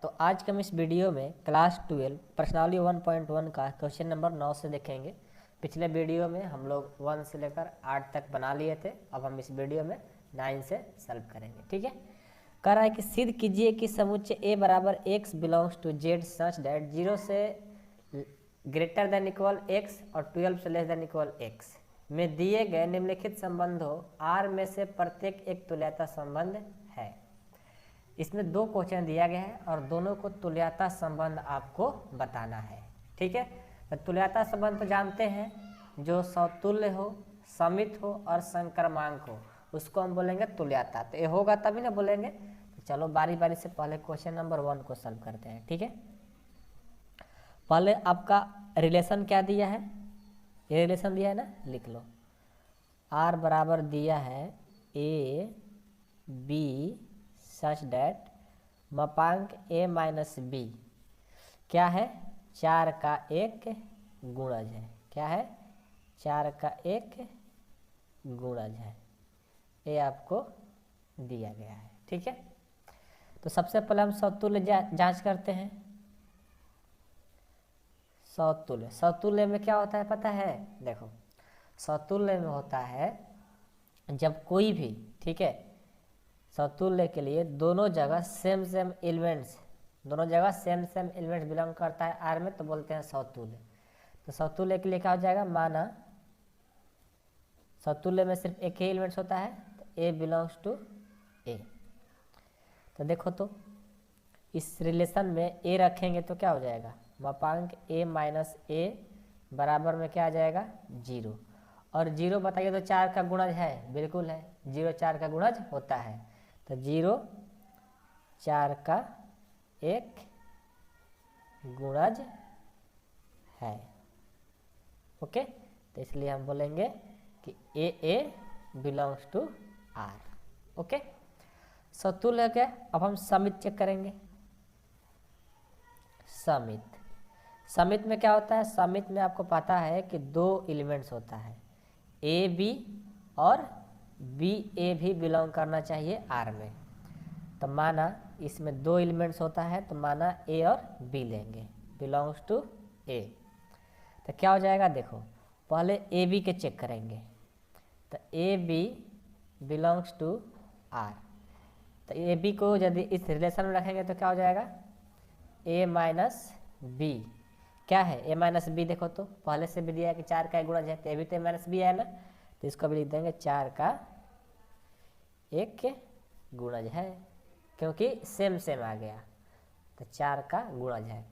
तो आज के हम इस वीडियो में क्लास 12 प्रश्नावली 1.1 का क्वेश्चन नंबर 9 से देखेंगे। पिछले वीडियो में हम लोग 1 से लेकर 8 तक बना लिए थे। अब हम इस वीडियो में 9 से सॉल्व करेंगे। ठीक है, कह रहा है कि सिद्ध कीजिए कि समुच्चय A बराबर x belongs to Z such that 0 से ग्रेटर देन इक्वल x और 12 से लेस देन इक्वल x में दिए गए निम्नलिखित संबंधों R में से प्रत्येक एक तुल्यता संबंध है। इसमें दो क्वेश्चन दिया गया है और दोनों को तुल्यता संबंध आपको बताना है। ठीक है, तो तुल्यता संबंध तो जानते हैं, जो समतुल्य हो, समित हो और संक्रमांक हो उसको हम बोलेंगे तुल्यता। तो ये होगा तभी ना बोलेंगे। तो चलो बारी बारी से पहले क्वेश्चन नंबर 1 को सॉल्व करते हैं। ठीक है, पहले आपका रिलेशन क्या दिया है, ये रिलेशन दिया है ना, लिख लो। R बराबर दिया है A B सच डैट मापांक A माइनस B क्या है, 4 का एक गुणज है। क्या है, 4 का एक गुणज है। ये आपको दिया गया है। ठीक है, तो सबसे पहले हम समतुल्य जांच करते हैं। समतुल्य, समतुल्य में क्या होता है पता है? देखो, समतुल्य में होता है जब कोई भी, ठीक है, समतुल्य के लिए दोनों जगह सेम सेम एलिमेंट्स, दोनों जगह सेम सेम एलिमेंट्स बिलोंग करता है आर में, तो बोलते हैं समतुल्य। तो समतुल्य के लिए क्या हो जाएगा, माना समतुल्य में सिर्फ एक ही एलिमेंट्स होता है, तो ए बिलोंग्स टू ए। तो देखो, तो इस रिलेशन में ए रखेंगे तो क्या हो जाएगा, मापांक ए माइनस ए बराबर में क्या आ जाएगा, 0। और 0 बताइए तो 4 का गुणज है, बिल्कुल है, 0 4 का गुणज होता है। तो 0 4 का एक गुणज है। ओके, तो इसलिए हम बोलेंगे कि ए बिलोंग्स टू आर। ओके, समतुल्य है क्या? अब हम समित चेक करेंगे। समित, समित में क्या होता है? समित में आपको पता है कि दो एलिमेंट्स होता है, ए बी और बी ए भी बिलोंग करना चाहिए आर में। तो माना इसमें दो एलिमेंट्स होता है, तो माना ए और बी लेंगे, बिलोंग्स टू ए। तो क्या हो जाएगा, देखो पहले ए बी के चेक करेंगे। तो A B belongs to R. तो ए बी को यदि इस रिलेशन में रखेंगे तो क्या हो जाएगा, ए माइनस बी। क्या है ए माइनस बी? देखो तो पहले से भी दिया है कि 4 का एक गुणज है, तो ए भी तो ए माइनस बी है ना, तो इसको भी लिख देंगे 4 का एक गुणज है, क्योंकि सेम सेम आ गया, तो 4 का गुणज है।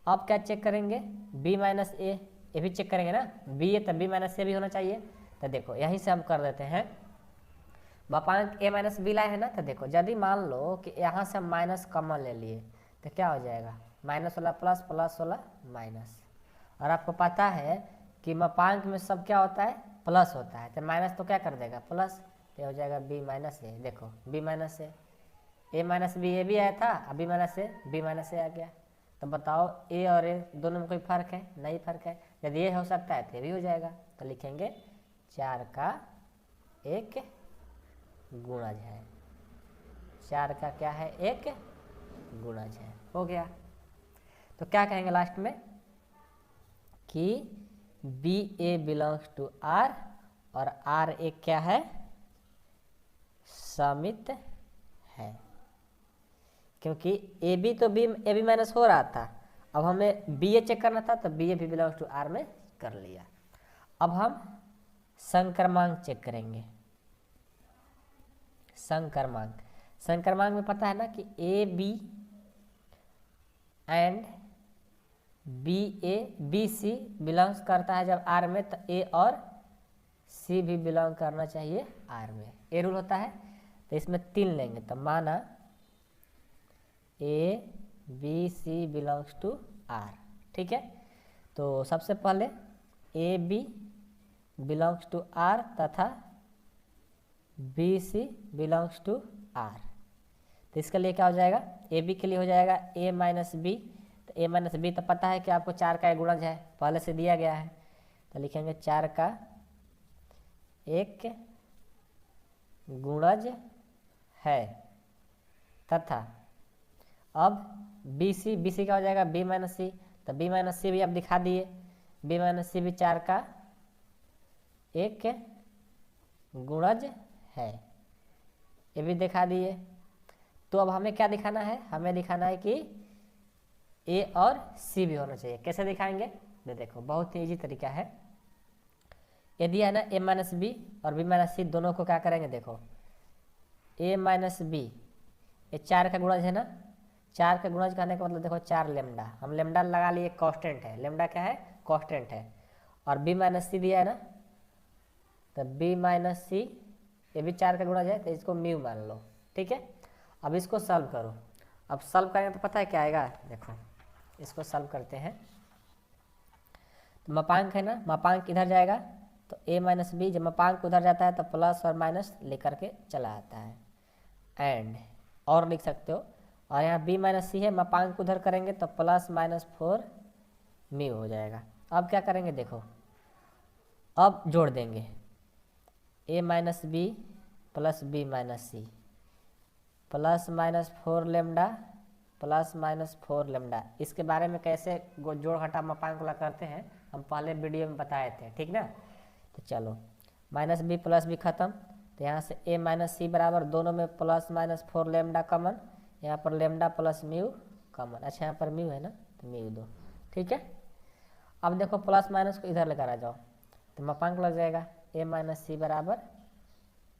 अब क्या चेक करेंगे, b माइनस ए, ये भी चेक करेंगे ना, b है तो b माइनस ए भी होना चाहिए। तो देखो यहीं से हम कर देते हैं, मापांक a माइनस बी लाए है ना, तो देखो यदि मान लो कि यहाँ से हम माइनस कॉमन ले लिए तो क्या हो जाएगा, माइनस वाला प्लस, प्लस वाला माइनस। और आपको पता है कि मापांक में सब क्या होता है, प्लस होता है, तो माइनस तो क्या कर देगा, प्लस। तो हो जाएगा b माइनस ए। देखो b minus A minus B, A भी आया था, अब बी माइनस ए, बी माइनस ए आ गया। तो बताओ ए और ए दोनों में कोई फर्क है? नहीं फर्क है। यदि ये हो सकता है तो ये भी हो जाएगा। तो लिखेंगे 4 का एक गुणज है, 4 का क्या है, एक गुणज है। हो गया। तो क्या कहेंगे लास्ट में कि B A belongs to R, और आर एक क्या है, समित है। क्योंकि ए बी तो बी ए बी माइनस हो रहा था, अब हमें बी ए चेक करना था, तो बी ए भी बिलोंग्स टू आर में कर लिया। अब हम संक्रमांक चेक करेंगे। संक्रमांक, संक्रमांक में पता है ना कि A B and B C belongs करता है जब आर में, तो ए और सी भी बिलोंग करना चाहिए आर में, ए रूल होता है। तो इसमें 3 लेंगे, तो माना A B C belongs to R. ठीक है, तो सबसे पहले A B belongs to R तथा B C belongs to R. तो इसके लिए क्या हो जाएगा, ए बी के लिए हो जाएगा ए माइनस बी। तो ए माइनस बी तो पता है कि आपको 4 का एक गुणज है, पहले से दिया गया है, तो लिखेंगे 4 का एक गुणज है तथा अब बी सी क्या हो जाएगा बी माइनस सी, तो बी माइनस सी भी आप दिखा दिए, बी माइनस सी भी 4 का एक गुणज है, ये भी दिखा दिए। तो अब हमें क्या दिखाना है, हमें दिखाना है कि ए और सी भी होना चाहिए। कैसे दिखाएंगे, देखो बहुत ही ईजी तरीका है। यदि है ना ए माइनस बी और बी माइनस सी दोनों को क्या करेंगे, देखो ए माइनस बी, ये 4 का गुणज है ना, 4 का गुणज कहने का मतलब देखो 4 लेमडा, हम लेमडा लगा लिए, कांस्टेंट है, लेमडा क्या है कांस्टेंट है, और बी माइनस सी दिया है ना, तो बी माइनस सी ये भी 4 का गुणज है, तो इसको म्यू मान लो, ठीक है। अब इसको सॉल्व करो, अब सॉल्व करेंगे तो पता है क्या आएगा, देखो इसको सॉल्व करते हैं। तो मापांक है ना, मापांक इधर जाएगा, तो a माइनस बी, जब मापांक उधर जाता है तो प्लस और माइनस लेकर के चला आता है, एंड और लिख सकते हो, और यहाँ b माइनस सी है, मापांक उधर करेंगे तो प्लस माइनस 4 म्यू हो जाएगा। अब क्या करेंगे, देखो अब जोड़ देंगे a minus B plus B minus C plus minus 4 lambda plus minus 4 lambda. इसके बारे में कैसे जोड़ घटा मापांक वाला करते हैं हम पहले वीडियो में बताए थे, ठीक ना। तो चलो माइनस बी प्लस बी खत्म, तो यहाँ से a माइनस सी बराबर, दोनों में प्लस माइनस 4 लेमडा कॉमन, यहाँ पर लेमडा प्लस म्यू कॉमन, अच्छा यहाँ पर म्यू है ना, तो म्यू दो, ठीक है। अब देखो प्लस माइनस को इधर लेकर आ जाओ, तो मापांक लग जाएगा a माइनस सी बराबर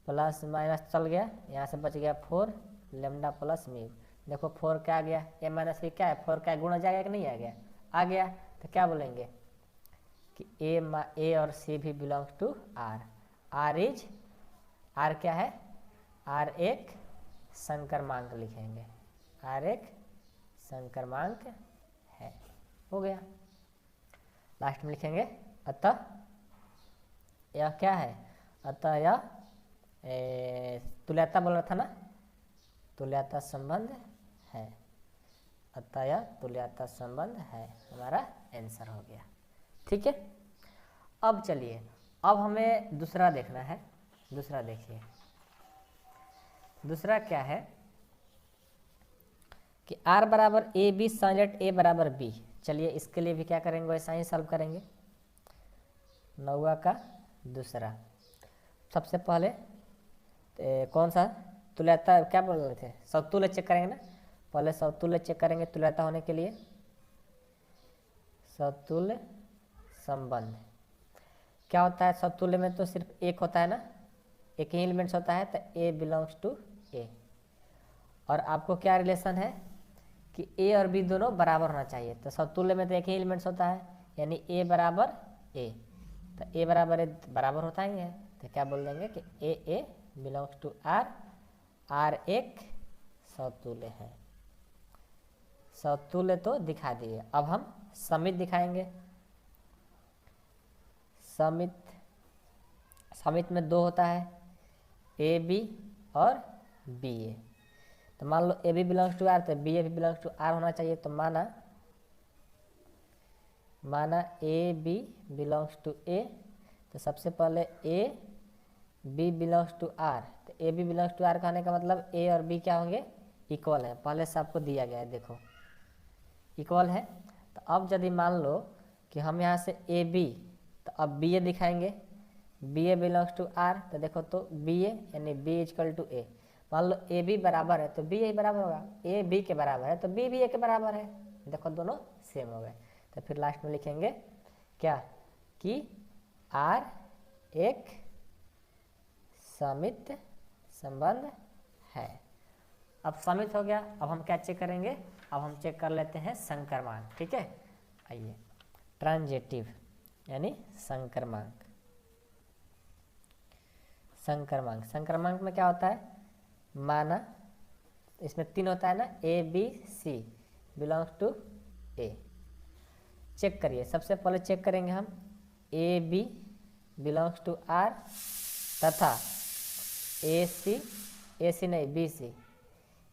प्लस माइनस चल गया, यहाँ से बच गया 4 लेमडा प्लस म्यू। देखो 4 क्या आ गया, a माइनस सी क्या है 4 का गुणा जाएगा कि नहीं आ गया, आ गया। तो क्या बोलेंगे कि ए और सी भी बिलोंग्स टू आर, आर क्या है, आर एक संक्रमांक लिखेंगे, आर एक संक्रमांक है, हो गया। लास्ट में लिखेंगे अतः यह क्या है, अतः यह तुल्यता बोल रहा था ना, तुल्यता संबंध है, अतः यह तुल्यता संबंध है, हमारा आंसर हो गया, ठीक है। अब चलिए, अब हमें दूसरा देखना है। दूसरा देखिए, दूसरा क्या है कि r बराबर ए बी सॉलिड a बराबर b। चलिए इसके लिए भी क्या करेंगे, वैसा ही सॉल्व करेंगे। 9वां का दूसरा, सबसे पहले कौन सा तुल्यता क्या बोल रहे थे, समतुल्य चेक करेंगे ना, पहले समतुल्य चेक करेंगे तुल्यता होने के लिए, समतुल्य संबंध क्या होता है, समतुल्य में तो सिर्फ एक होता है ना, एक ही एलिमेंट्स होता है, तो a बिलोंग्स टू a, और आपको क्या रिलेशन है कि a और b दोनों बराबर होना चाहिए, तो समतुल्य में तो एक ही एलिमेंट्स होता है, यानी a बराबर a, तो a बराबर a बराबर होता ही है, तो क्या बोल देंगे कि a belongs to r, r एक समतुल्य है। समतुल्य तो दिखा दिए, अब हम समित दिखाएंगे। समित में 2 होता है, ए बी और बी ए, तो मान लो A B belongs to R, तो बी ए भी बिलोंग्स टू आर होना चाहिए, तो माना A B belongs to A, तो सबसे पहले A B belongs to R, तो A B belongs to R कहने का मतलब ए और बी क्या होंगे, इक्वल है, पहले से आपको दिया गया है, देखो इक्वल है। तो अब यदि मान लो कि हम यहाँ से ए बी, तो अब बी ए दिखाएंगे, B A belongs to R, तो देखो तो बी ए यानी बी इजकल टू ए, मान लो ए बी बराबर है तो बी ए बराबर होगा, ए बी के बराबर है तो बी भी ए के बराबर है, देखो दोनों सेम हो गए। तो फिर लास्ट में लिखेंगे क्या कि आर एक समित संबंध है। अब समित हो गया, अब हम क्या चेक करेंगे, अब हम चेक कर लेते हैं संक्रमांक, ठीक है। आइए, ट्रांजिटिव यानी संक्रमांक। संक्रमांक में क्या होता है, माना इसमें 3 होता है ना, A B C belongs to A. Check करिए, सबसे पहले चेक करेंगे हम A B belongs to R तथा ए सी नहीं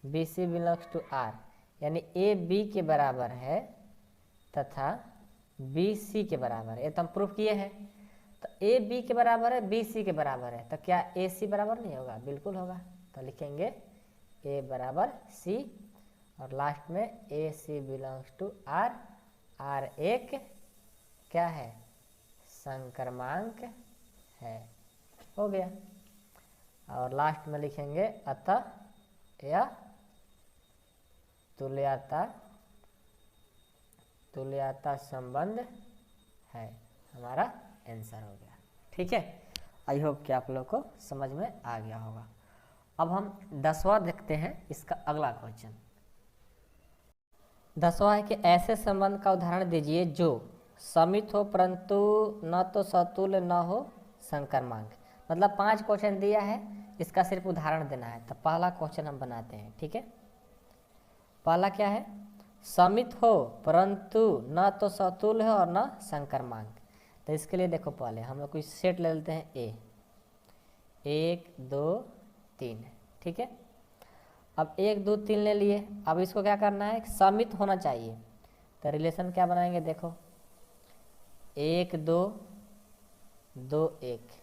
B C belongs to R, यानी ए बी के बराबर है तथा बी सी के बराबर है, ये तो हम प्रूफ किए हैं। तो ए बी के बराबर है, बी सी के बराबर है, तो क्या ए सी बराबर नहीं होगा, बिल्कुल होगा। तो लिखेंगे ए बराबर सी और लास्ट में ए सी बिलोंग्स टू आर, आर एक क्या है, संक्रमांक है। हो गया। और लास्ट में लिखेंगे अतः यह तुल्यता संबंध है। हमारा आंसर हो गया। ठीक है, आई होप कि आप लोग को समझ में आ गया होगा। अब हम 10वां देखते हैं, इसका अगला क्वेश्चन। 10वां है कि ऐसे संबंध का उदाहरण दीजिए जो समित हो परंतु न तो सतुल्य न हो संक्रमांक। मतलब 5 क्वेश्चन दिया है, इसका सिर्फ उदाहरण देना है। तो पहला क्वेश्चन हम बनाते हैं। ठीक है, पहला क्या है, समित हो परंतु न तो सतुल्य हो और न संक्रमांक। तो इसके लिए देखो, पहले हम लोग कुछ सेट ले लेते हैं ए, 1 2 3। ठीक है, अब 1 2 3 ले लिए। अब इसको क्या करना है, समित होना चाहिए। तो रिलेशन क्या बनाएंगे, देखो 1 2 2 1।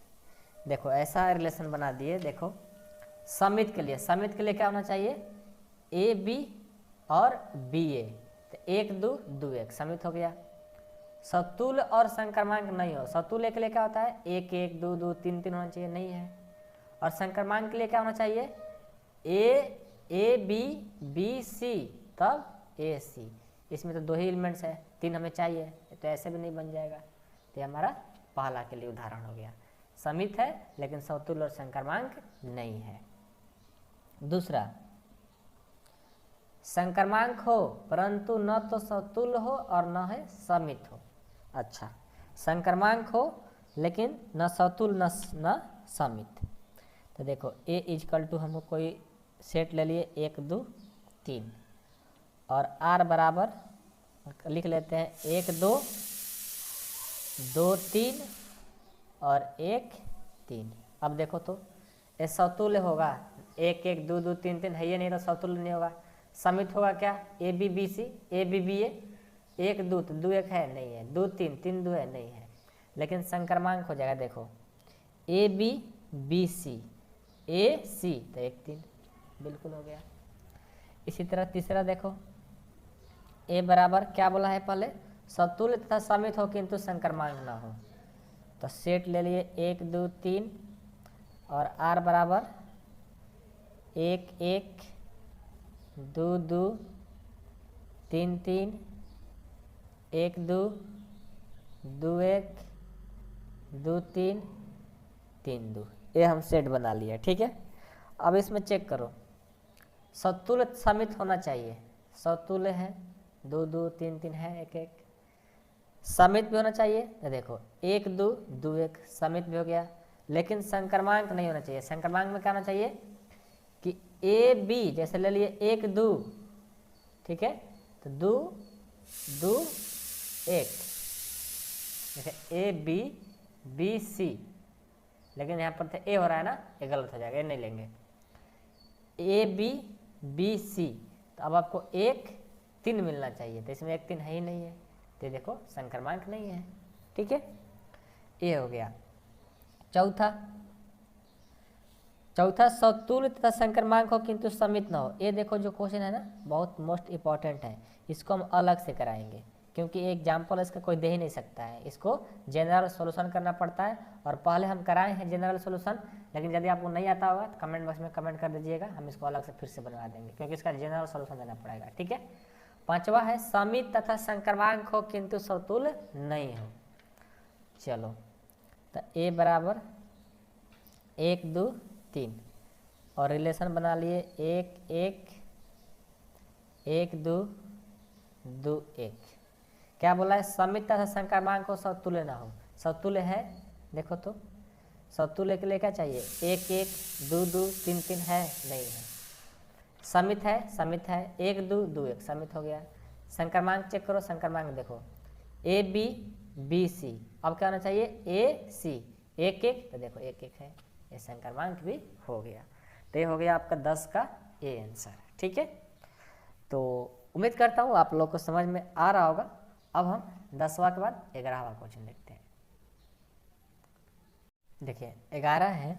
देखो ऐसा रिलेशन बना दिए। देखो समित के लिए क्या होना चाहिए, ए बी और बी ए। तो 1 2 2 1 समित हो गया। सतुल्य और संक्रमांक नहीं हो। सतुल्य के लिए क्या होता है, 1 1 2 2 3 3 होना चाहिए, नहीं है। और संक्रमांक के लिए क्या होना चाहिए, ए बी बी सी तब ए सी। इसमें तो 2 ही एलिमेंट्स है, 3 हमें चाहिए, तो ऐसे भी नहीं बन जाएगा। तो हमारा पहला के लिए उदाहरण हो गया, समित है लेकिन सतुल्य और संक्रमांक नहीं है। दूसरा, संक्रमांक हो परंतु न तो सतुल्य हो और न है समित हो। अच्छा, संक्रमांक हो लेकिन न सतुल्य न समित। तो देखो ए इजकल टू हम कोई सेट ले लिए 1 2 3 और आर बराबर लिख लेते हैं 1 2 2 3 और 1 3। अब देखो तो ये सतुल्य होगा, 1 1 2 2 3 3 है ये, नहीं तो सतुल्य नहीं होगा। समित होगा क्या, A B B C, A B B A, 1 2 तो 2 1 है, नहीं है। 2 3 3 2 है, नहीं है। लेकिन संक्रमांक हो जाएगा, देखो ए बी बी सी ए सी, तो 1 3 बिल्कुल हो गया। इसी तरह तीसरा देखो, ए बराबर क्या बोला है पहले, सतुल्य तथा समित हो किंतु संक्रमांक ना हो। तो सेट ले लिए 1 2 3 और आर बराबर 1 1 2 2 3 3 1 2 2 1 2 3 3 2। ये हम सेट बना लिया। ठीक है, अब इसमें चेक करो, सतुल्य समित होना चाहिए। सतुल्य है, 2 2 3 3 है, 1 1। समित भी होना चाहिए। तो देखो 1 2 2 1 समित भी हो गया, लेकिन संक्रमांक नहीं होना चाहिए। संक्रमांक में क्या होना चाहिए कि ए बी, जैसे ले लिए 1 2, ठीक है, तो 2 2 1, जैसे ए बी बी सी, लेकिन यहाँ पर तो ए हो रहा है ना, ये गलत हो जाएगा, ये नहीं लेंगे। ए बी बी सी, तो अब आपको 1 3 मिलना चाहिए, तो इसमें 1 3 है ही नहीं है, तो देखो संक्रमांक नहीं है। ठीक है, ये हो गया। चौथा सतुल्य तथा संक्रमांक हो किंतु समित न हो। ये देखो जो क्वेश्चन है ना, बहुत मोस्ट इंपॉर्टेंट है, इसको हम अलग से कराएंगे क्योंकि एग्जाम्पल इसका कोई दे ही नहीं सकता है। इसको जनरल सॉल्यूशन करना पड़ता है, और पहले हम कराए हैं जनरल सॉल्यूशन, लेकिन यदि आपको नहीं आता होगा तो कमेंट बॉक्स में कमेंट कर दीजिएगा, हम इसको अलग से फिर से बनवा देंगे क्योंकि इसका जनरल सॉल्यूशन देना पड़ेगा। ठीक है, 5वां है समित तथा संक्रमांक हो किंतु सतुल्य नहीं हो। चलो, तो ए बराबर 1 2 3 और रिलेशन बना लिए 1 1 1 2 2 1। क्या बोला है, समित तथा संक्रमांक हो सतुल्य ना हो। सतुल्य है, देखो तो सतुल्य के लिए क्या चाहिए, 1 1 2 2 3 3 है, नहीं है। समित है 1 2 2 1 समित हो गया। संक्रमांक चेक करो, संक्रमांक देखो ए बी बी सी, अब क्या होना चाहिए ए सी, 1 1, तो देखो 1 1 है, ये संक्रमांक भी हो गया। तो ये हो गया आपका 10 का ए आंसर। ठीक है, तो उम्मीद करता हूँ आप लोग को समझ में आ रहा होगा। अब हम 10वां के बाद 11वां क्वेश्चन देखते हैं। देखिए 11 है,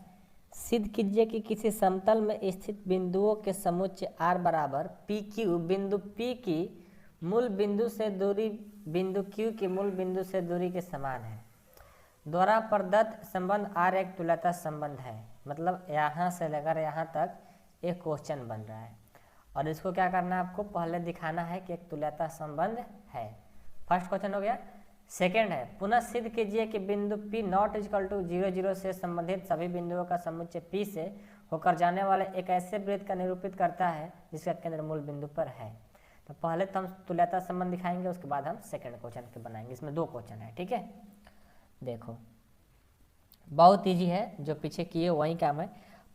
सिद्ध कीजिए कि किसी समतल में स्थित बिंदुओं के समुच्चय r बराबर पी क्यू बिंदु P की मूल बिंदु से दूरी बिंदु Q की मूल बिंदु से दूरी के समान है। द्वारा प्रदत्त संबंध R एक तुल्यता संबंध है। मतलब यहाँ से लेकर यहाँ तक एक क्वेश्चन बन रहा है और इसको क्या करना है, आपको पहले दिखाना है कि एक तुल्यता संबंध है। फर्स्ट क्वेश्चन हो गया। सेकंड है, पुनः सिद्ध कीजिए कि बिंदु P नॉट इक्वल टू 0 0 से संबंधित सभी बिंदुओं का समुच्चय P से होकर जाने वाले एक ऐसे वृत्त का निरूपित करता है जिसका केंद्र मूल बिंदु पर है। तो पहले तो हम तुल्यता संबंध दिखाएंगे, उसके बाद हम सेकंड क्वेश्चन के बनाएंगे। इसमें 2 क्वेश्चन है, ठीक है। देखो बहुत ईजी है, जो पीछे किए वही काम है।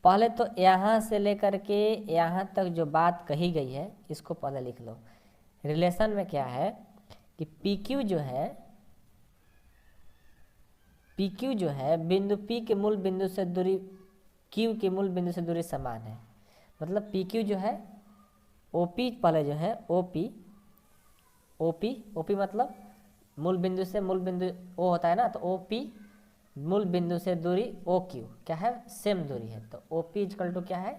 पहले तो यहाँ से लेकर के यहाँ तक जो बात कही गई है इसको पहले लिख लो। रिलेशन में क्या है कि PQ जो है बिंदु P के मूल बिंदु से दूरी Q के मूल बिंदु से दूरी समान है। मतलब PQ जो है OP पहले जो है OP मतलब मूल बिंदु से मूल बिंदु O होता है ना, तो OP मूल बिंदु से दूरी OQ क्या है, सेम दूरी है। तो OP इक्वल टू क्या है,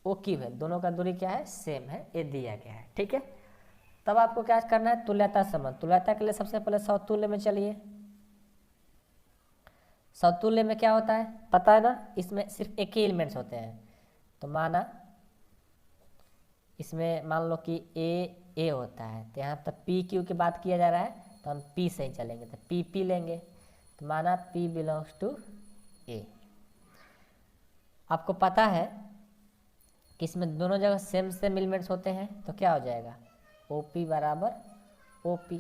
OQ है। दोनों का दूरी क्या है, सेम है, ये दिया गया है, ठीक है। तब आपको क्या करना है, तुल्यता संबंध। तुल्यता के लिए सबसे पहले समतुल्य में चलिए। समतुल्य में क्या होता है पता है ना, इसमें सिर्फ एक ही एलिमेंट्स होते हैं। तो माना इसमें मान लो कि ए होता है, तो यहाँ तक PQ की बात किया जा रहा है तो हम P से ही चलेंगे, तो PP लेंगे। तो माना P बिलोंग्स टू A। आपको पता है कि इसमें दोनों जगह सेम एलिमेंट्स होते हैं, तो क्या हो जाएगा, OP बराबर OP।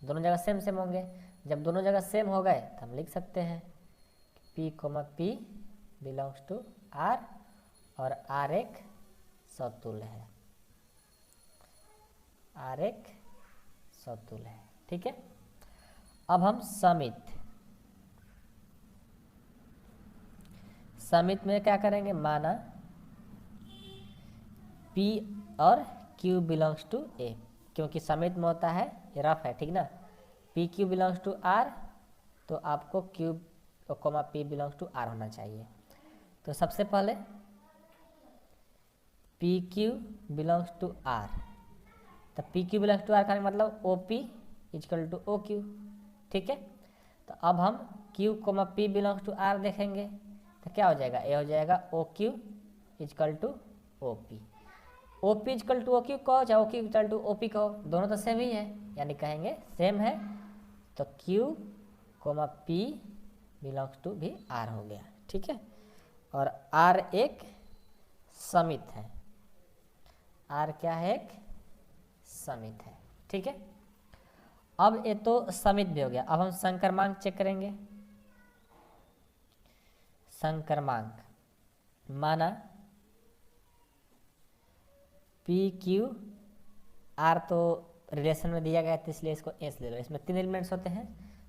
दोनों जगह सेम होंगे। जब दोनों जगह सेम हो गए तो हम लिख सकते हैं P, P belongs to R और R एक समतुल्य है, R एक समतुल्य है, ठीक है। अब हम समित में क्या करेंगे, माना P और Q बिलोंग्स टू A, क्योंकि समित में होता है ये रफ है, ठीक ना। PQ बिलोंग्स टू R, तो आपको Q, P belongs to R होना चाहिए। तो सबसे पहले PQ बिलोंग्स टू R, तो PQ बिलोंग्स टू R का मतलब OP इक्वल टू OQ, ठीक है। तो अब हम Q, P belongs to R देखेंगे तो क्या हो जाएगा, ये हो जाएगा OQ equal to OP। OP equal to OQ कहो चाहे OQ इक्वल टू OP कहो, दोनों तो सेम ही है, यानी कहेंगे सेम है। तो Q, P बिलोंग्स टू भी R हो गया, ठीक है। और R एक समित है, R क्या है, एक समित है, ठीक है। अब ये तो समित भी हो गया। अब हम संक्रमांक चेक करेंगे। संक्रमांक माना PQ R तो रिलेशन में दिया गया है, तो इसलिए इसको S ले लो। इसमें 3 एलिमेंट्स होते हैं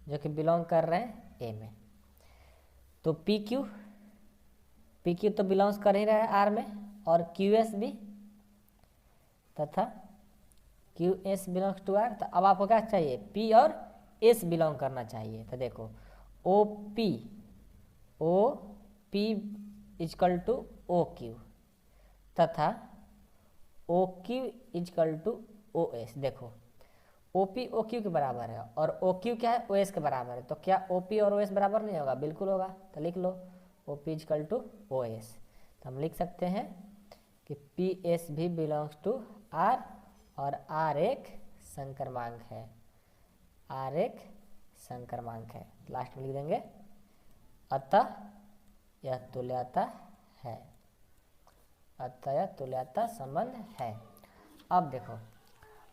जो कि बिलोंग कर रहे हैं A में। तो PQ तो बिलोंग्स कर ही रहा है R में, और QS भी तथा QS बिलोंग्स टू R। तो अब आपको क्या चाहिए, P और S बिलोंग करना चाहिए। तो देखो OP इक्वल टू OQ तथा OQ इक्वल टू OS। देखो OP OQ के बराबर है और OQ क्या है, OS के बराबर है। तो क्या OP और OS बराबर नहीं होगा, बिल्कुल होगा। तो लिख लो OP इक्वल टू OS। तो हम लिख सकते हैं कि PS भी बिलोंग्स टू R और R एक संक्रमांक है, R एक संक्रमांक है। लास्ट में लिख देंगे अतः यह तुल्यता है, अतः यह तुल्यता संबंध है। अब देखो,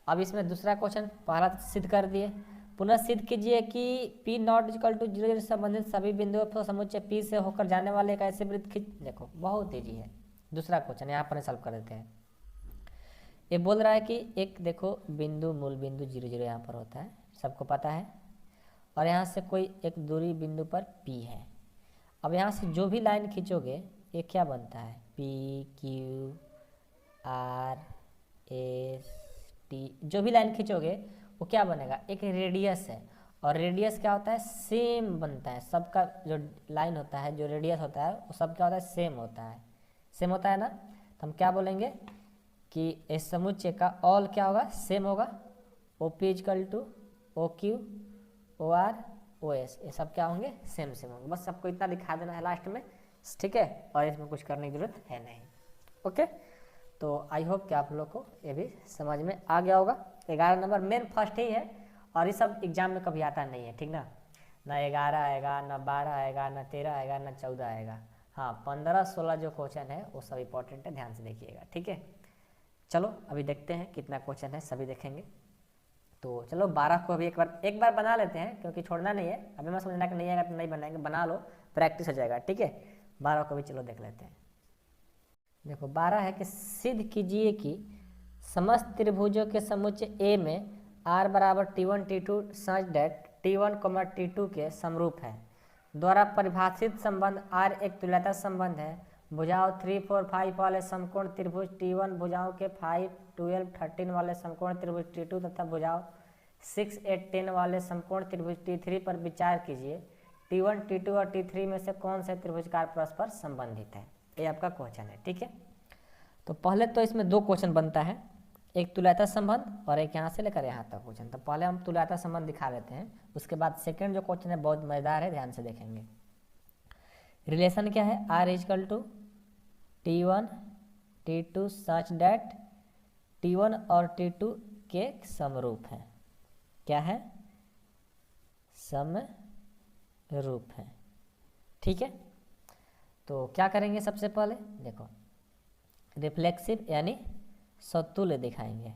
अब इसमें दूसरा क्वेश्चन पहला सिद्ध कर दिए। पुनः सिद्ध कीजिए कि P नॉट इक्वल टू 0 से संबंधित सभी बिंदुओं पर समुच्चय P से होकर जाने वाले एक ऐसे वृत्त खींच। देखो बहुत ईजी है, दूसरा क्वेश्चन यहाँ पर सॉल्व कर देते हैं। ये बोल रहा है कि एक देखो बिंदु मूल बिंदु 0 0 यहाँ पर होता है, सबको पता है, और यहाँ से कोई एक दूरी बिंदु पर P है। अब यहाँ से जो भी लाइन खींचोगे ये क्या बनता है, P Q R S T, जो भी लाइन खींचोगे वो क्या बनेगा, एक रेडियस है। और रेडियस क्या होता है, सेम बनता है, सबका जो लाइन होता है, जो रेडियस होता है वो सब क्या होता है, सेम होता है, सेम होता है ना। तो हम क्या बोलेंगे कि इस समुच्चय का ऑल क्या होगा, सेम होगा। O P equal to O Q O R O S, ये सब क्या होंगे, सेम सेम होंगे। बस सबको इतना दिखा देना है लास्ट में, ठीक है, और इसमें कुछ करने की जरूरत है नहीं। ओके, तो आई होप कि आप लोग को ये भी समझ में आ गया होगा। 11 नंबर मेन फर्स्ट ही है, और ये सब एग्जाम में कभी आता नहीं है, ठीक ना। ना 11 आएगा, ना 12 आएगा, ना 13 आएगा, ना 14 आएगा। हाँ, 15-16 जो क्वेश्चन है वो सब इंपॉर्टेंट है, ध्यान से देखिएगा, ठीक है। चलो अभी देखते हैं कितना क्वेश्चन है, सभी देखेंगे। तो चलो 12 को अभी एक बार बना लेते हैं, क्योंकि छोड़ना नहीं है। अभी मैं समझना कि नहीं आएगा तो नहीं बनाएंगे, बना लो, प्रैक्टिस हो जाएगा, ठीक है। 12 को भी चलो देख लेते हैं। देखो 12 है कि सिद्ध कीजिए कि समस्त त्रिभुजों के समुच्चय ए में r बराबर T1 T2 such that T1, T2 के समरूप है। द्वारा परिभाषित संबंध R एक तुल्यता संबंध है। भुजाओं 3, 4, 5 वाले समकोण त्रिभुज T1, भुजाओं के 5, 12, 13 वाले समकोण त्रिभुज T2 तथा भुजाओं 6, 8, 10 वाले समकोण त्रिभुज T3 पर विचार कीजिए। T1, T2 और T3 में से कौन से त्रिभुजकार परस्पर संबंधित है, ये आपका क्वेश्चन है, ठीक है। तो पहले तो इसमें दो क्वेश्चन बनता है, एक तुल्यता संबंध और एक यहाँ से लेकर यहाँ तक क्वेश्चन। तो पहले हम तुल्यता संबंध दिखा देते हैं, उसके बाद सेकंड जो क्वेश्चन है बहुत मजेदार है, ध्यान से देखेंगे। रिलेशन क्या है, R equal to T1 T2 such that T1 और T2 के समरूप है। क्या है, समरूप है, ठीक है। तो क्या करेंगे, सबसे पहले देखो रिफ्लेक्सिव यानी सतुल्य दिखाएंगे।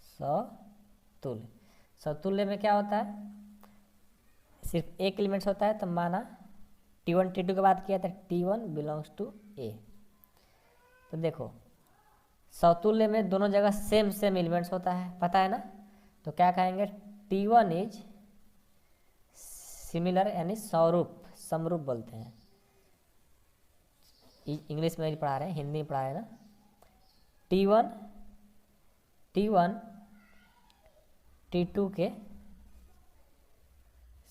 सतुल्य, सतुल्य में क्या होता है, सिर्फ एक एलिमेंट्स होता है। तो माना T1 T2 की बात किया था, T1 बिलोंग्स टू A। तो देखो सतुल्य में दोनों जगह सेम सेम एलिमेंट्स होता है, पता है ना। तो क्या कहेंगे, T1 इज सिमिलर यानी स्वरूप, समरूप बोलते हैं। इंग्लिश में पढ़ा रहे हैं, हिंदी में पढ़ा रहे हैं ना। T1 T2 के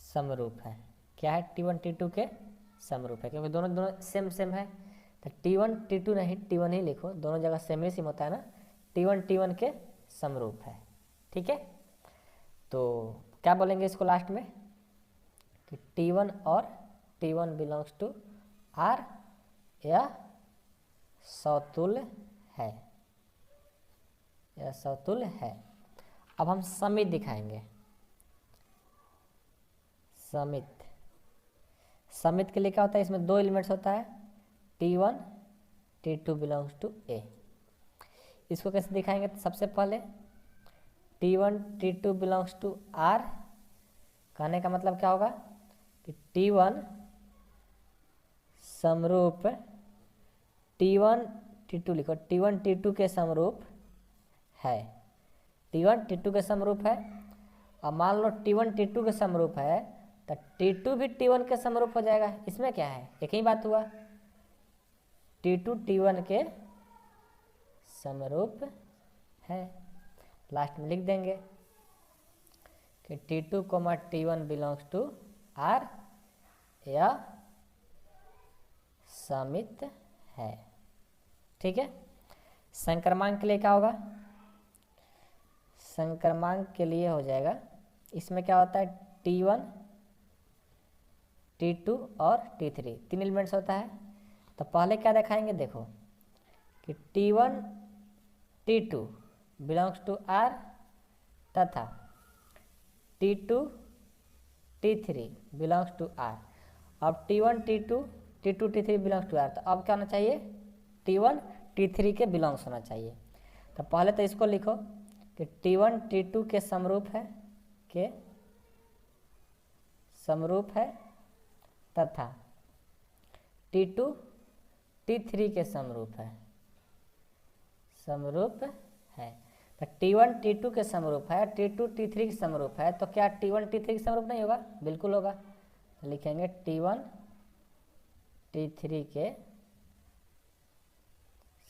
समरूप है। क्या है, T1 T2 के समरूप है, क्योंकि दोनों दोनों सेम सेम है। तो T1 T2 नहीं, T1 ही लिखो, दोनों जगह सेम ही सेम होता है ना। T1 T1 के समरूप है, ठीक है। तो क्या बोलेंगे इसको लास्ट में कि T1 और T1 बिलोंग्स टू R, यह समतुल्य है, यह समतुल्य है। अब हम समित दिखाएंगे। समित, समित के लिए क्या होता है, इसमें दो एलिमेंट्स होता है, T1 T2 belongs to A। इसको कैसे दिखाएंगे, तो सबसे पहले T1 T2 belongs to R, कहने का मतलब क्या होगा कि T1 समरूप T1 T2 लिखो, T1 T2 के समरूप है, T1 T2 के समरूप है। अब मान लो T1 T2 के समरूप है, तो T2 भी T1 के समरूप हो जाएगा। इसमें क्या है, एक ही बात हुआ, T2 T1 के समरूप है। लास्ट में लिख देंगे कि T2, T1 belongs to R, यह समित है, ठीक है। संक्रमांक के लिए क्या होगा, संक्रमांक के लिए हो जाएगा, इसमें क्या होता है, T1 T2 और T3 तीन एलिमेंट्स होता है। तो पहले क्या दिखाएंगे, देखो कि T1 T2 belongs to R तथा T2 T3 belongs to R। अब T1 T2 T3 belongs to R, तो अब क्या होना चाहिए, T1 T3 के बिलोंग्स होना चाहिए। तो पहले तो इसको लिखो कि T1 T2 के समरूप है, के समरूप है तथा T2 T3 के समरूप है, समरूप है। तो T1 T2 के समरूप है, T2 T3 के समरूप है, तो क्या T1 T3 के समरूप नहीं होगा, बिल्कुल होगा। लिखेंगे T1 T3 के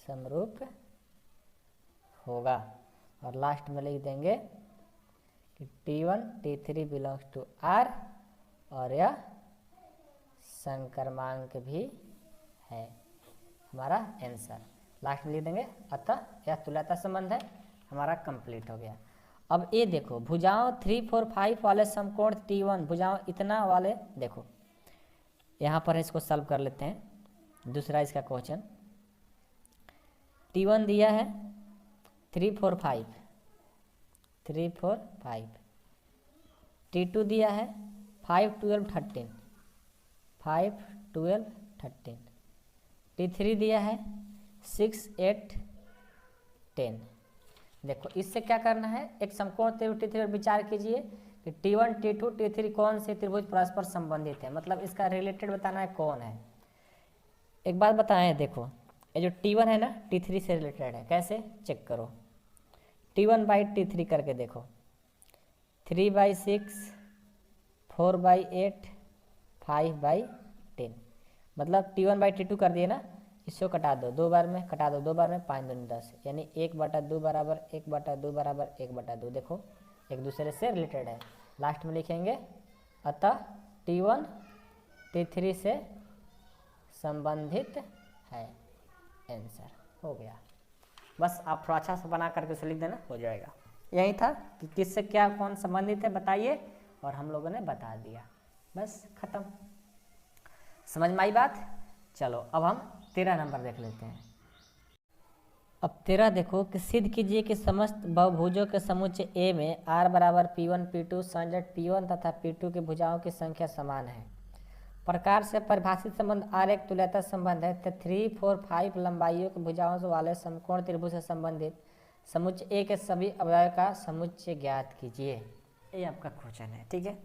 समरूप होगा, और लास्ट में लिख देंगे कि T1 T3 belongs to R और यह संक्रमांक भी है, हमारा आंसर लास्ट में लिख देंगे। अतः यह तुल्यता संबंध है, हमारा कंप्लीट हो गया। अब ये देखो भुजाओं 3, 4, 5 वाले समकोण T1, भुजाओं इतना वाले, देखो यहाँ पर इसको सॉल्व कर लेते हैं। दूसरा इसका क्वेश्चन T1 दिया है 3, 4, 5, 3, 4, 5, T2 दिया है 5, 12, 13, 5, 12, 13, T3 दिया है 6, 8, 10। देखो इससे क्या करना है, एक समकोण त्रिभुज T3 पर विचार कीजिए कि T1 T2 T3 कौन से त्रिभुज परस्पर संबंधित है, मतलब इसका रिलेटेड बताना है कौन है। एक बात बताएं, देखो ये जो T1 है ना T3 से रिलेटेड है, कैसे चेक करो, T1 बाई T3 करके देखो, 3/6, 4/8, 5/10, मतलब T1 बाई T2 कर दिए ना, इसको कटा दो, 2 बार में कटा दो, 2 बार में 5 दूनी 10, यानी 1/2 बराबर 1/2 बराबर 1/2, देखो एक दूसरे से रिलेटेड है। लास्ट में लिखेंगे अतः T1 T3 से संबंधित है, आंसर हो गया। बस आप थोड़ा अच्छा सा बना करके उसे लिख देना, हो जाएगा। यही था कि किससे क्या कौन संबंधित है बताइए, और हम लोगों ने बता दिया, बस खत्म। समझ में आई बात? चलो अब हम 13 नंबर देख लेते हैं। अब 13 देखो कि सिद्ध कीजिए कि समस्त बहुभुजों के समुच्चय A में R बराबर P1 P2 संजट P1 तथा P2 की भुजाओं की संख्या समान है। प्रकार से परिभाषित संबंध R एक तुल्यता संबंध है, तो 3, 4, 5 लंबाइयों की भुजाओं वाले समकोण त्रिभुज से संबंधित समुच्चय A के सभी अवयव का समुच्चय ज्ञात कीजिए। ये आपका क्वेश्चन है, ठीक है।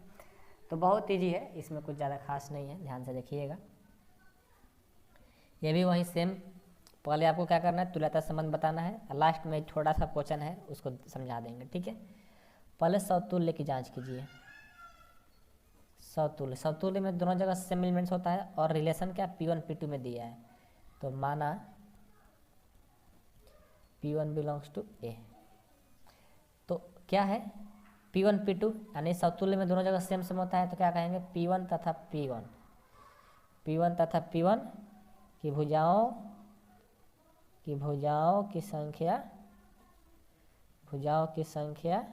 तो बहुत ईजी है, इसमें कुछ ज़्यादा खास नहीं है, ध्यान से देखिएगा। ये भी वही सेम, पहले आपको क्या करना है, तुल्यता संबंध बताना है, लास्ट में थोड़ा सा क्वेश्चन है उसको समझा देंगे, ठीक है। पहले समतुल्य की जांच कीजिए। समतुल्य में दोनों जगह सेम एलिमेंट्स होता है और रिलेशन क्या P1 P2 में दिया है, तो माना P1 बिलोंग्स टू A, तो क्या है P1 P2, यानी समतुल्य में दोनों जगह सेम सेम होता है, तो क्या कहेंगे P1 तथा P1 तथा P1 की भुजाओं की संख्या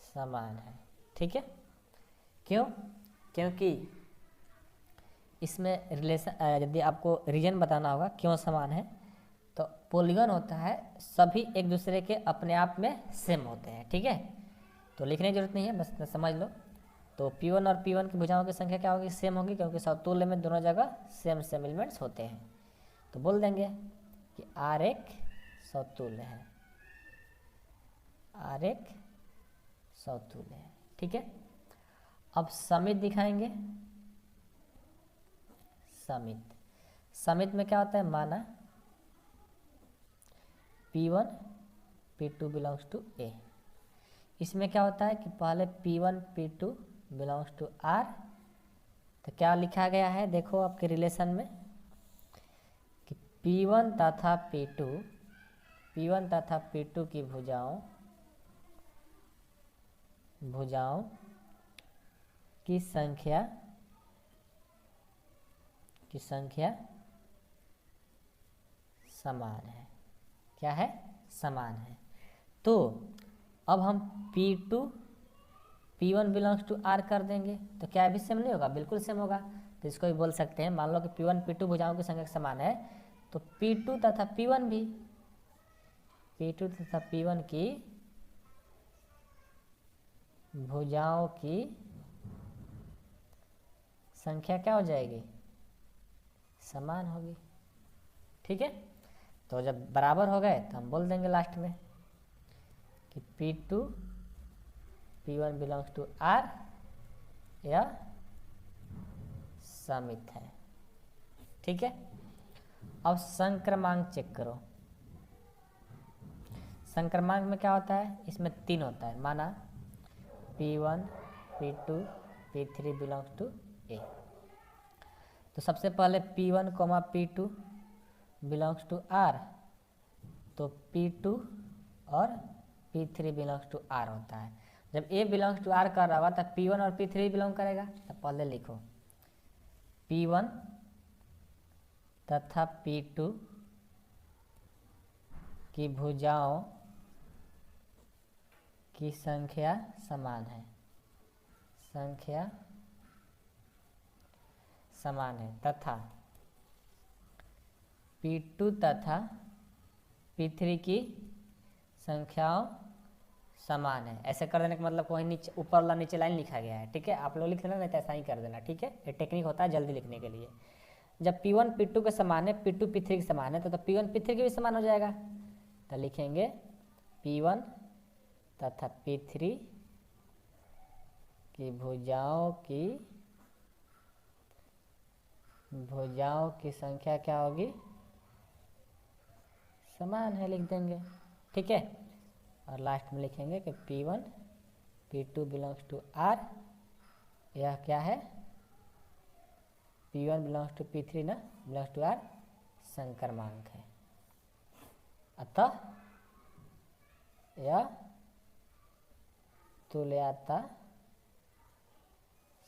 समान है, ठीक है। क्यों? क्योंकि इसमें रिलेशन, यदि आपको रीजन बताना होगा क्यों समान है, तो पॉलीगॉन होता है सभी एक दूसरे के अपने आप में सेम होते हैं, ठीक है। तो लिखने की जरूरत नहीं है, बस समझ लो। तो P1 और P1 की भुजाओं की संख्या क्या होगी, सेम होगी, क्योंकि समतुल्य में दोनों जगह सेम एलिमेंट्स होते हैं। तो बोल देंगे कि R एक समतुल्य है, R एक समतुल्य है, ठीक है। अब समित दिखाएंगे। समित में क्या होता है, माना P1 P2 belongs to A। इसमें क्या होता है कि पहले P1 P2 belongs to R, तो क्या लिखा गया है, देखो आपके रिलेशन में कि P1 तथा P2 की भुजाओं की संख्या समान है। क्या है? समान है। तो अब हम P1 बिलोंग्स टू R कर देंगे, तो क्या भी सेम नहीं होगा? बिल्कुल सेम होगा। तो इसको भी बोल सकते हैं, मान लो कि P1 P2 भुजाओं की संख्या समान है, तो P2 तथा P1 की भुजाओं की संख्या क्या हो जाएगी? समान होगी, ठीक है। तो जब बराबर हो गए तो हम बोल देंगे लास्ट में कि P1 बिलोंग्स टू R, यह समित है, ठीक है। अब संक्रमांक चेक करो। संक्रमांक में क्या होता है, इसमें 3 होता है, माना P1 P2 P3 belongs to A। तो सबसे पहले P1, P2 belongs to R, तो P2 और P3 बिलोंग्स टू R होता है। जब A बिलोंग्स टू R कर रहा होगा तब P1 और P3 बिलोंग करेगा। तब पहले लिखो P1 तथा P2 की भुजाओं की संख्या समान है, संख्या समान है, तथा P2 तथा P3 की संख्याओं समान है। ऐसे कर देने का मतलब कोई नीचे ऊपर वाला नीचे लाइन लिखा गया है, ठीक है। आप लोग लिख लेना, नहीं तो ऐसा ही कर देना, ठीक है। ये टेक्निक होता है जल्दी लिखने के लिए। जब P1 P2 के समान है, P2 P3 के समान है, तो P1 P3 के भी समान हो जाएगा। तो लिखेंगे P1 तथा P3 की भुजाओं की संख्या क्या होगी, समान है, लिख देंगे, ठीक है। और लास्ट में लिखेंगे कि P1 P2 belongs to R, यह क्या है, P1 बिलोंग्स टू P3 ना, बिलोंग्स टू R संक्रमांक है। अतः यह तुल्यता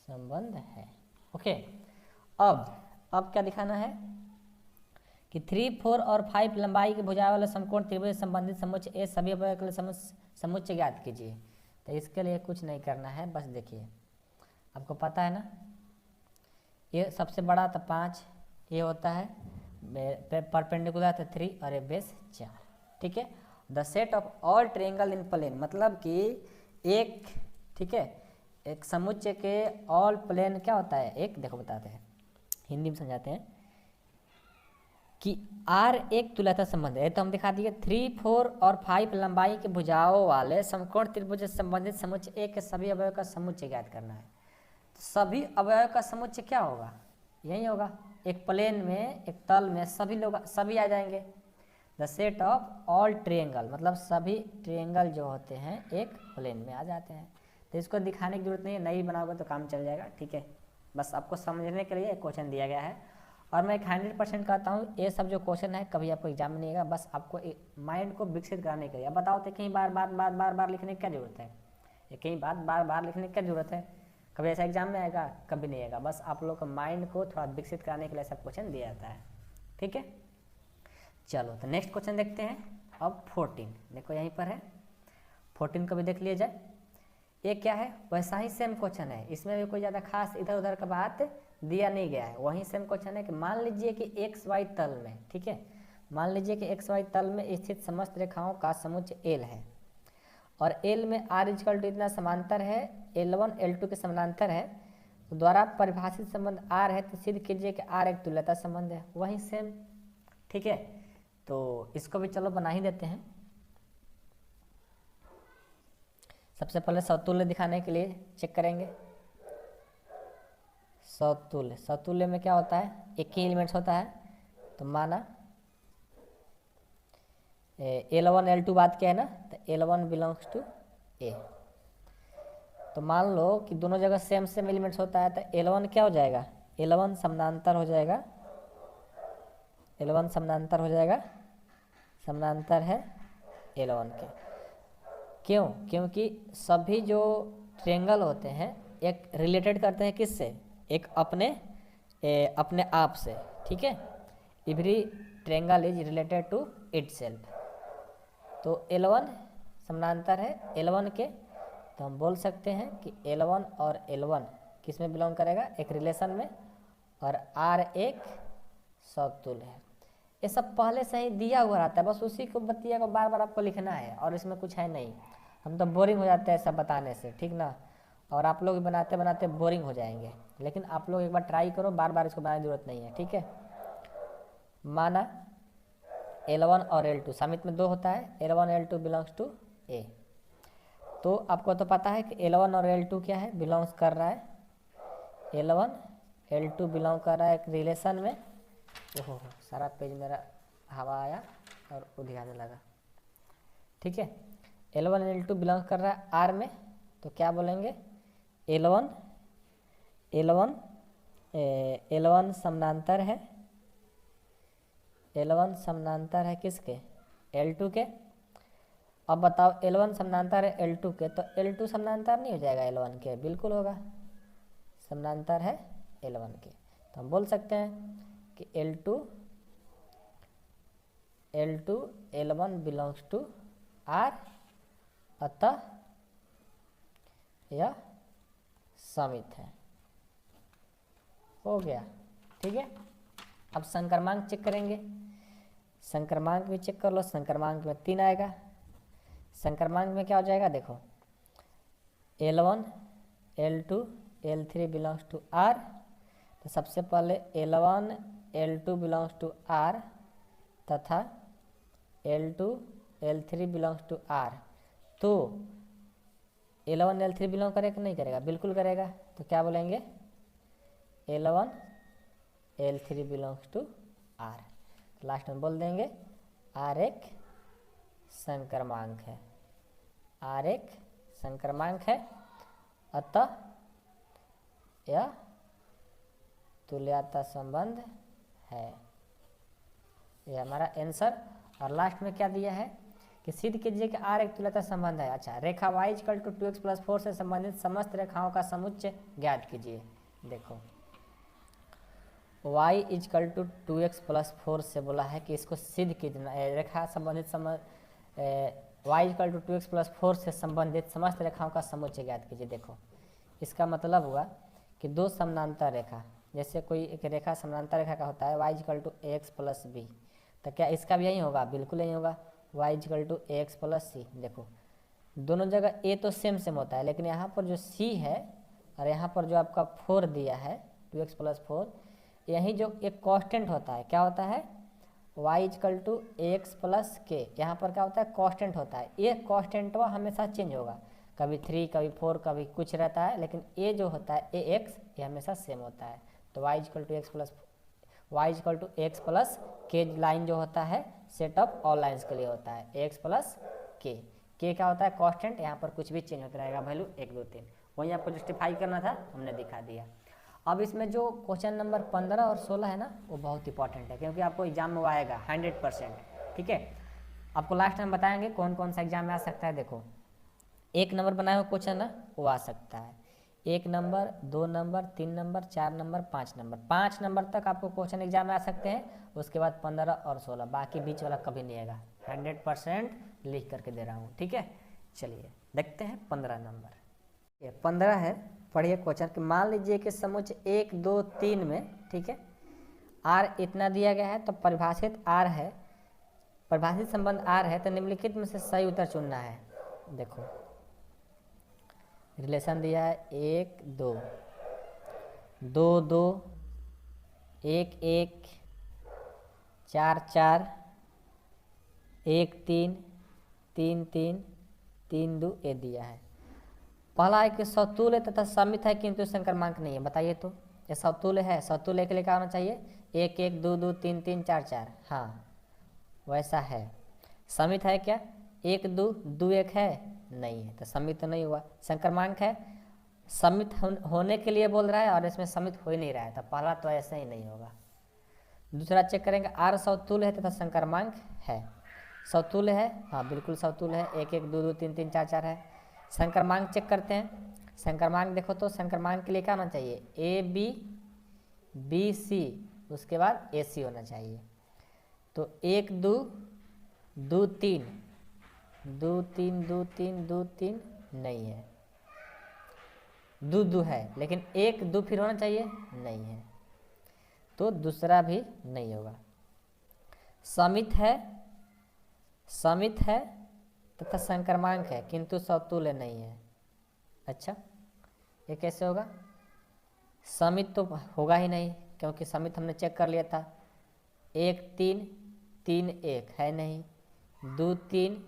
संबंध है। ओके, अब क्या दिखाना है कि 3, 4 और 5 लंबाई की भुजा वाले समकोण त्रिभुज से संबंधित समुच्चय ए सभी अवयवों के लिए समुच्चय ज्ञात कीजिए। तो इसके लिए कुछ नहीं करना है, बस देखिए आपको पता है ना, ये सबसे बड़ा तो 5 ये होता है, परपेंडिकुलर तो 3 और ये बेस 4, ठीक है। The set of all triangle in plane, मतलब कि एक, ठीक है, एक समुच्चय के ऑल प्लेन क्या होता है, एक देखो बताते हैं, हिंदी में समझाते हैं कि R एक तुल्यता संबंध है। तो हम दिखा दिए 3, 4 और 5 लंबाई के भुजाओं वाले समकोण त्रिभुज से संबंधित समुच्चय ए के सभी अवयव का समुच्चय ज्ञात करना है। तो सभी अवयव का समुच्चय क्या होगा, यही होगा, एक प्लेन में, एक तल में सभी आ जाएंगे। The set of all triangle, मतलब सभी ट्रायंगल जो होते हैं एक प्लेन में आ जाते हैं। तो इसको दिखाने की जरूरत नहीं है, नहीं बनाओगे तो काम चल जाएगा, ठीक है। बस आपको समझने के लिए क्वेश्चन दिया गया है, और मैं 100% कहता हूँ ये सब जो क्वेश्चन है कभी आपको एग्जाम में नहीं आएगा, बस आपको माइंड को विकसित कराने के लिए। अब बताओ तो कहीं बार लिखने की क्या जरूरत है, ये कहीं बार लिखने की क्या जरूरत है, कभी ऐसा एग्जाम में आएगा, कभी नहीं आएगा। बस आप लोग का माइंड को थोड़ा विकसित कराने के लिए सब क्वेश्चन दिया जाता है, ठीक है। चलो तो नेक्स्ट क्वेश्चन देखते हैं। अब 14 देखो यहीं पर है, 14 को भी देख लिया जाए। ये क्या है, वैसा ही सेम क्वेश्चन है, इसमें भी कोई ज़्यादा खास इधर उधर का बात दिया नहीं गया है, वही सेम क्वेश्चन है कि मान लीजिए कि XY तल में, ठीक है, मान लीजिए कि XY तल में स्थित समस्त रेखाओं का समुच्चय L है, और L में R इक्वल टू इतना समांतर है, L1 L2 के समानांतर है, तो द्वारा परिभाषित संबंध R है, तो सिद्ध कीजिए कि R एक तुल्यता संबंध है, वही सेम, ठीक है। तो इसको भी चलो बना ही देते हैं। सबसे पहले सतुल्य दिखाने के लिए चेक करेंगे। सतुल्य में क्या होता है, एक ही एलिमेंट्स होता है, तो माना L1 L2 बात क्या है ना, तो L1 बिलोंग्स टू A। तो मान लो कि दोनों जगह सेम एलिमेंट्स होता है, तो L1 क्या हो जाएगा, L1 समानांतर हो जाएगा, L1 समानांतर हो जाएगा, समानांतर है L1 के। क्यों, क्योंकि सभी जो ट्रायंगल होते हैं एक रिलेटेड करते हैं किससे, एक अपने आप से, ठीक है। Every triangle is related to itself. तो L1 समानांतर है L1 के, तो हम बोल सकते हैं कि L1 और L1 किस में बिलोंग करेगा, एक रिलेशन में, और R एक सतुल्य है। ये सब पहले से ही दिया हुआ रहता है, बस उसी को बतिया को बार आपको लिखना है, और इसमें कुछ है नहीं। हम तो बोरिंग हो जाते हैं सब बताने से, ठीक ना, और आप लोग बनाते बनाते बोरिंग हो जाएंगे। लेकिन आप लोग एक बार ट्राई करो, बार इसको बनाने की जरूरत नहीं है, ठीक है। माना L1 और L2 समित में 2 होता है, L1 L2 belongs to A। तो आपको तो पता है कि L1 और L2 क्या है, बिलोंग्स कर रहा है, L1 L2 बिलोंग कर रहा है एक रिलेशन में। ओहो सारा पेज मेरा हवा आया और उधियाने लगा, ठीक है। L1 L2 बिलोंग कर रहा है R में, तो क्या बोलेंगे, L1 समानांतर है, L1 समानांतर है किसके, L2 के, अब बताओ L1 समानांतर है L2 के, तो L2 समानांतर नहीं हो जाएगा L1 के? बिल्कुल होगा, समानांतर है L1 के। तो हम बोल सकते हैं कि L2 L1 belongs to R, अतः यह समित है। हो गया, ठीक है। अब संक्रमांक चेक करेंगे, संक्रमांक भी चेक कर लो। संक्रमांक में 3 आएगा। संक्रमांक में क्या हो जाएगा देखो, L1 L2 L3 belongs to R। तो सबसे पहले L1 L2 belongs to R तथा L2 L3 belongs to R। तो L1 L3 बिलोंग करेगा कि नहीं करेगा? बिल्कुल करेगा। तो क्या बोलेंगे, L1 L3 belongs to R। तो लास्ट में बोल देंगे R एक संक्रमांक है, R एक संक्रमांक है, अतः यह तुल्यता संबंध है। यह हमारा आंसर। और लास्ट में क्या दिया है कि सिद्ध कीजिए कि R एक तुल्यता संबंध है। अच्छा, रेखा y = 2x + 4 से संबंधित समस्त रेखाओं का समुच्चय ज्ञात कीजिए। देखो y = 2x + 4 से बोला है कि इसको सिद्ध कीजिए, रेखा संबंधित y = 2x + 4 से संबंधित समस्त रेखाओं का समुच्चय ज्ञात कीजिए। देखो इसका मतलब हुआ कि दो समानांतर रेखा, जैसे कोई एक रेखा समानांतर रेखा का होता है y = ax + b, तो क्या इसका भी यही होगा? बिल्कुल यही होगा, y = ax + c। देखो दोनों जगह a तो सेम होता है, लेकिन यहाँ पर जो c है और यहाँ पर जो आपका 4 दिया है 2x + 4, यही जो एक कांस्टेंट होता है, क्या होता है, y = ax + k। यहाँ पर क्या होता है, कांस्टेंट होता है। ये कांस्टेंट हमेशा चेंज होगा, कभी 3 कभी 4 कभी कुछ रहता है, लेकिन ये जो होता है ax, ये हमेशा सेम होता है। तो y = ax + k लाइन जो होता है सेट ऑफ ऑल लाइन्स के लिए होता है, ax + k। k क्या होता है, कांस्टेंट, यहाँ पर कुछ भी चेंज होता रहेगा, वैल्यू 1 2 3। वही आपको जस्टिफाई करना था, हमने दिखा दिया। अब इसमें जो क्वेश्चन नंबर 15 और 16 है ना, वो बहुत इंपॉर्टेंट है, क्योंकि आपको एग्जाम में वो आएगा 100%। ठीक है, आपको लास्ट टाइम बताएंगे कौन कौन सा एग्जाम में आ सकता है। देखो 1 नंबर बनाए हुए क्वेश्चन ना, वो आ सकता है, 1 number 2 number 3 number 4 number 5 number, 5 number तक आपको क्वेश्चन एग्जाम में आ सकते हैं। उसके बाद 15 और 16, बाकी बीच वाला कभी नहीं आएगा। 100% लिख करके दे रहा हूँ, ठीक है। चलिए देखते हैं 15 नंबर। ये 15 है, पढ़िए क्वेश्चन कि मान लीजिए कि समुच्चय 1 2 3 में, ठीक है, R इतना दिया गया है, तो परिभाषित R है, परिभाषित संबंध R है, तो निम्नलिखित में से सही उत्तर चुनना है। देखो रिलेशन दिया है 1 2 2 2 1 1 4 4 1 3 3 3 3 2 ये दिया है। पहला है कि सतुल्य तथा समित है किंतु संक्रमांक नहीं है। बताइए तो, ये सतुल्य है, सतुल्य के लिए क्या होना चाहिए, 1 1 2 2 3 3 4 4, हाँ वैसा है। समित है क्या, 1 2 2 1 है, नहीं है, तो समित तो नहीं हुआ। संक्रमांक है, समित होने के लिए बोल रहा है और इसमें समित हो ही नहीं रहा है, तो पहला तो ऐसा ही नहीं होगा। दूसरा चेक करेंगे, R सतुल्य है तथा संक्रमांक है। सतुल्य है, हाँ बिल्कुल सतुल्य है, 1 1 2 2 3 3 4 4 है। संक्रमांक चेक करते हैं, संक्रमांक देखो तो संक्रमांक के लिए क्या होना चाहिए, AB BC, उसके बाद AC होना चाहिए। तो 1 2 2 3 2 3 2 3 2 3 नहीं है, 2 2 है, लेकिन 1 2 फिर होना चाहिए, नहीं है, तो दूसरा भी नहीं होगा। समित है, समित है तथा संक्रमांक है किंतु सतुल्य नहीं है। अच्छा, ये कैसे होगा, समित तो होगा ही नहीं, क्योंकि समित हमने चेक कर लिया था। 1 3 3 1 है नहीं, 2 3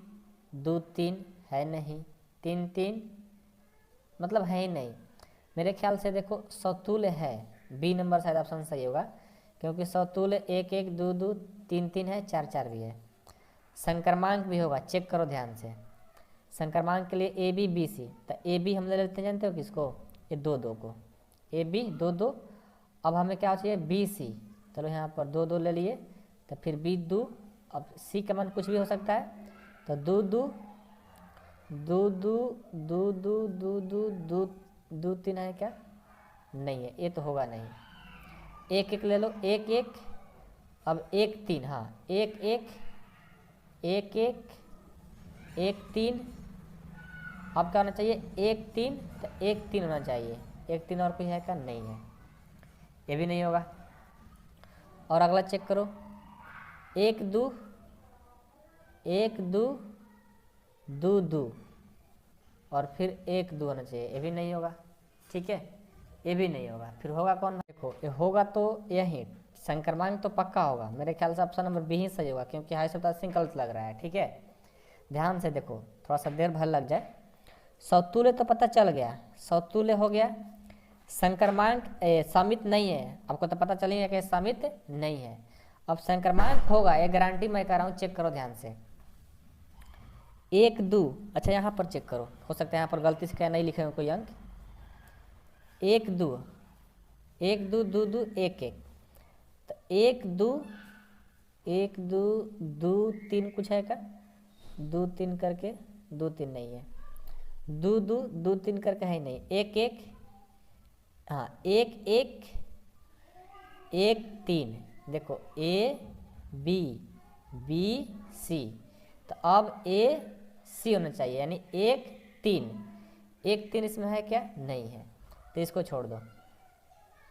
2 3 है नहीं, 3 3 मतलब है ही नहीं। मेरे ख्याल से देखो सतुल्य है, बी नंबर शायद ऑप्शन सही होगा, क्योंकि सतुल्य 1 1 2 2 3 3 है, 4 4 भी है। संक्रमांक भी होगा, चेक करो ध्यान से। संक्रमांक के लिए AB BC, तो AB हम ले लेते हैं, जानते हो किसको, ये 2 2 को, AB 2 2। अब हमें क्या चाहिए, BC, चलो यहाँ पर 2 2 ले लिए, तो फिर B 2, अब C का मान कुछ भी हो सकता है, तो 2 2 दो दो दो दो दो दो दो दो तीन है क्या? नहीं है, ये तो होगा नहीं। एक एक ले लो, एक एक, अब एक तीन, हाँ एक एक एक एक एक तीन, अब क्या होना चाहिए? एक तीन, तो एक तीन होना चाहिए। एक तीन और कोई है क्या? नहीं है, ये भी नहीं होगा। और अगला चेक करो, एक दो एक दो दो दो, और फिर एक दो होना चाहिए, ये भी नहीं होगा। ठीक है, ये भी नहीं होगा। फिर होगा कौन? देखो ये होगा तो यही संक्रमण तो पक्का होगा। मेरे ख्याल से ऑप्शन नंबर बी ही सही होगा, क्योंकि हाई सप्ताह गलत लग रहा है। ठीक है, ध्यान से देखो, थोड़ा सा देर भर लग जाए। सौतुल्य तो पता चल गया, सौतुल्य हो गया। संक्रमण समित नहीं है, आपको तो पता चल ही है कि समित नहीं है। अब संक्रमण होगा, ये गारंटी मैं कह रहा हूँ, चेक करो ध्यान से। एक दो, अच्छा यहाँ पर चेक करो, हो सकता है यहाँ पर गलती से क्या नहीं लिखे हो कोई अंक। एक दो दो दो एक एक, तो एक दो दो तीन कुछ है क्या? दो तीन करके दो तीन नहीं है, दो दो दो तीन करके है नहीं, एक एक, हाँ एक एक एक तीन। देखो ए बी बी सी, तो अब ए सी होना चाहिए, यानी एक तीन। एक तीन इसमें है क्या? नहीं है, तो इसको छोड़ दो,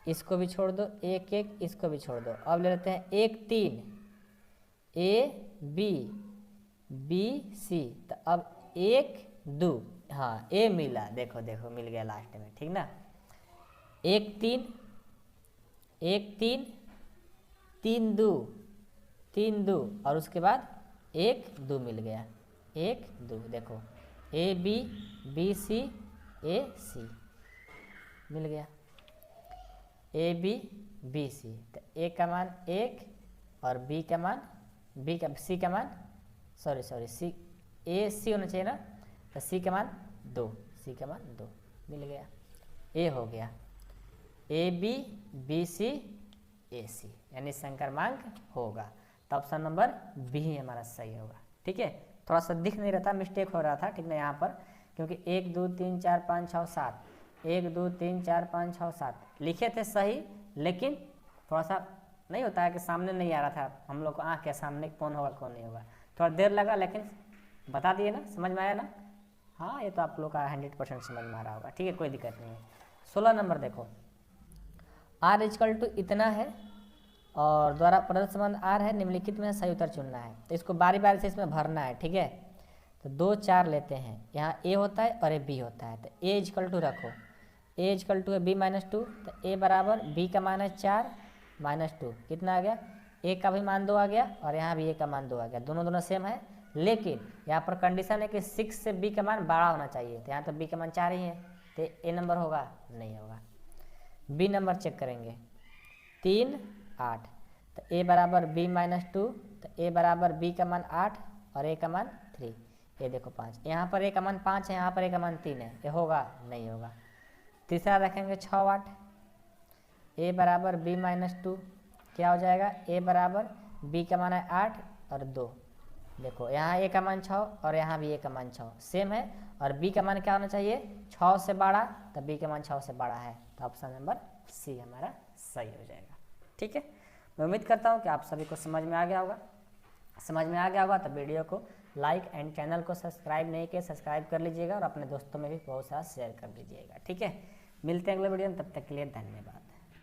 इसको भी छोड़ दो, एक एक इसको भी छोड़ दो। अब ले लेते हैं एक तीन, ए बी बी सी, तो अब एक दो, हाँ ए मिला, देखो देखो मिल गया लास्ट में। ठीक ना, एक तीन तीन दो, और उसके बाद एक दो मिल गया, एक दो। देखो ए बी बी सी ए सी मिल गया, ए बी बी सी, तो ए का मान एक और बी का मान सी का मान सी ए सी होना चाहिए ना, तो सी का मान दो, सी का मान दो मिल गया। ए हो गया ए बी बी सी ए सी, यानी संक्रमांक होगा। तो ऑप्शन नंबर बी ही हमारा सही होगा। ठीक है, थोड़ा सा दिख नहीं रहा था, मिस्टेक हो रहा था। ठीक ना, यहाँ पर क्योंकि 1 2 3 4 5 6 7 1 2 3 4 5 6 7 लिखे थे सही, लेकिन थोड़ा सा नहीं होता है कि सामने नहीं आ रहा था हम लोग को, आँख के सामने कौन होगा कौन नहीं होगा, थोड़ा देर लगा, लेकिन बता दिए ना, समझ में आया ना। हाँ, ये तो आप लोग का 100% समझ में आ रहा होगा। ठीक है, कोई दिक्कत नहीं है। 16 नंबर देखो, आर इक्वल टू इतना है और द्वारा प्रदत्त संबंध आर है, निम्नलिखित में सही उत्तर चुनना है। तो इसको बारी बारी से इसमें भरना है। ठीक है, तो 2 4 लेते हैं, यहाँ ए होता है और ए बी होता है, तो ए इक्वल टू रखो, ए इक्वल टू है बी माइनस टू, तो ए बराबर बी का मान है 4 माइनस 2, कितना आ गया? ए का भी मान 2 आ गया और यहाँ भी ए का मान 2 आ गया, दोनों सेम है। लेकिन यहाँ पर कंडीशन है कि 6 से बी का मान बड़ा होना चाहिए, तो यहाँ तो बी का मान 4 ही है, तो ए नंबर होगा? नहीं होगा। बी नंबर चेक करेंगे, 3 8, तो ए बराबर बी माइनस 2, तो ए बराबर बी का मान 8 और ए का मान 3, ये देखो 5, यहाँ पर ए का मान 5 है, यहाँ पर ए का मान 3 है, ये होगा? नहीं होगा। तीसरा रखेंगे 6 8, ए बराबर बी माइनस 2, क्या हो जाएगा? ए बराबर बी का मान है 8 और 2, देखो यहाँ ए का मान 6 और यहाँ भी ए का मान 6 सेम है, और बी का मान क्या होना चाहिए? 6 से बड़ा, तो बी का मान 6 से बड़ा है, तो ऑप्शन नंबर सी हमारा सही हो जाएगा। ठीक है, मैं उम्मीद करता हूँ कि आप सभी को समझ में आ गया होगा। समझ में आ गया होगा तो वीडियो को लाइक एंड चैनल को सब्सक्राइब नहीं किए सब्सक्राइब कर लीजिएगा और अपने दोस्तों में भी बहुत सारा शेयर कर दीजिएगा। ठीक है, मिलते हैं अगले वीडियो में, तब तक के लिए धन्यवाद।